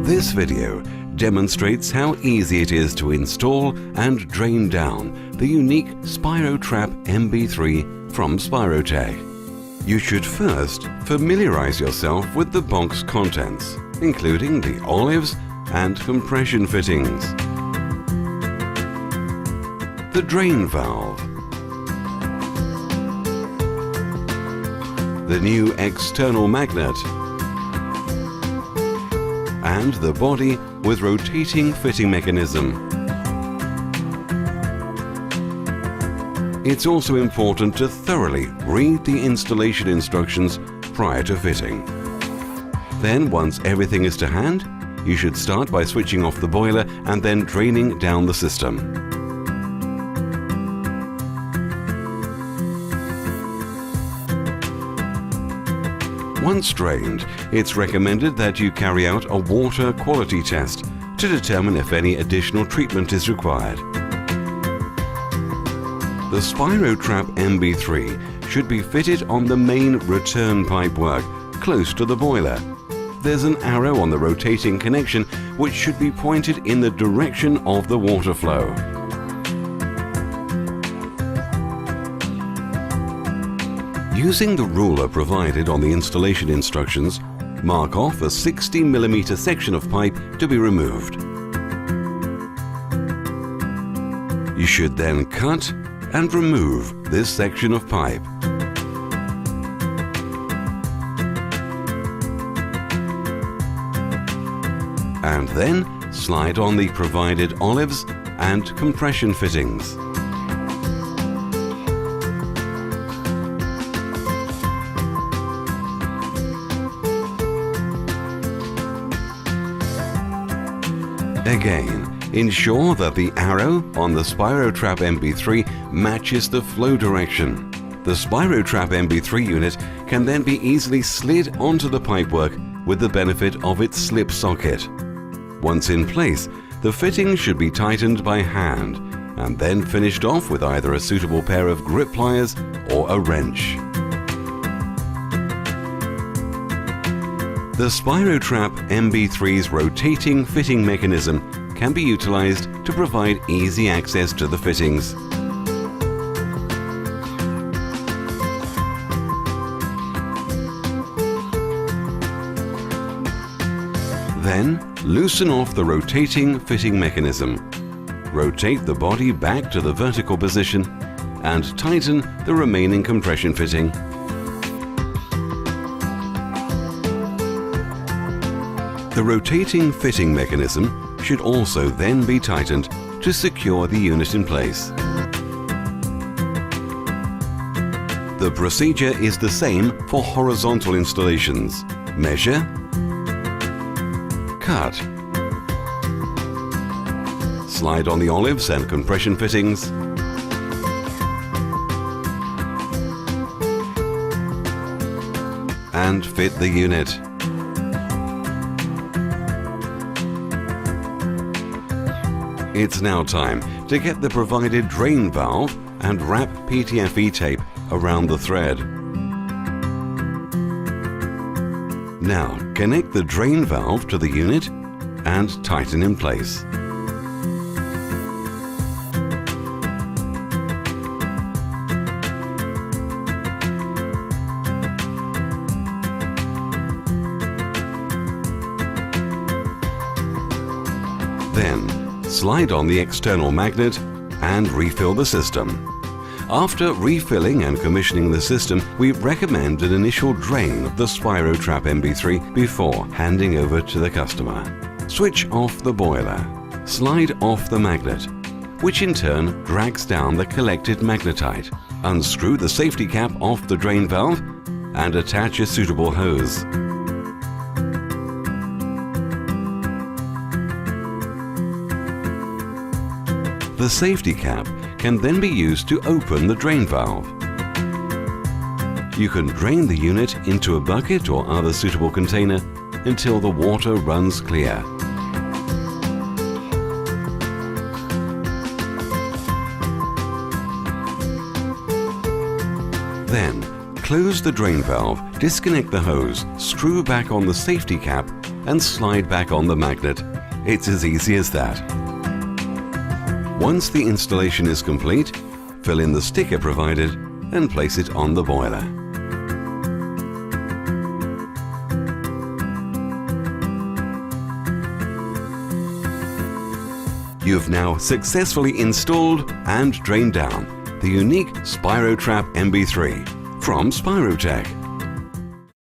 This video demonstrates how easy it is to install and drain down the unique SpiroTrap MB3 from SpiroTech. You should first familiarize yourself with the box contents, including the olives and compression fittings, the drain valve, the new external magnet, and the body with rotating fitting mechanism. It's also important to thoroughly read the installation instructions prior to fitting. Then, once everything is to hand, you should start by switching off the boiler and then draining down the system. Once drained, it's recommended that you carry out a water quality test to determine if any additional treatment is required. The SpiroTrap MB3 should be fitted on the main return pipework close to the boiler. There's an arrow on the rotating connection which should be pointed in the direction of the water flow. Using the ruler provided on the installation instructions, mark off a 60mm section of pipe to be removed. You should then cut and remove this section of pipe. And then slide on the provided olives and compression fittings. Again, ensure that the arrow on the SpiroTrap MB3 matches the flow direction. The SpiroTrap MB3 unit can then be easily slid onto the pipework with the benefit of its slip socket. Once in place, the fitting should be tightened by hand and then finished off with either a suitable pair of grip pliers or a wrench. The SpiroTrap MB3's rotating fitting mechanism can be utilized to provide easy access to the fittings. Then, loosen off the rotating fitting mechanism. Rotate the body back to the vertical position and tighten the remaining compression fitting. The rotating fitting mechanism should also then be tightened to secure the unit in place. The procedure is the same for horizontal installations. Measure, cut, slide on the olives and compression fittings, and fit the unit. It's now time to get the provided drain valve and wrap PTFE tape around the thread. Now connect the drain valve to the unit and tighten in place. Then, slide on the external magnet and refill the system. After refilling and commissioning the system, we recommend an initial drain of the SpiroTrap MB3 before handing over to the customer. Switch off the boiler. Slide off the magnet, which in turn drags down the collected magnetite. Unscrew the safety cap off the drain valve and attach a suitable hose. The safety cap can then be used to open the drain valve. You can drain the unit into a bucket or other suitable container until the water runs clear. Then, close the drain valve, disconnect the hose, screw back on the safety cap and slide back on the magnet. It's as easy as that. Once the installation is complete, fill in the sticker provided and place it on the boiler. You've now successfully installed and drained down the unique SpiroTrap MB3 from SpiroTech.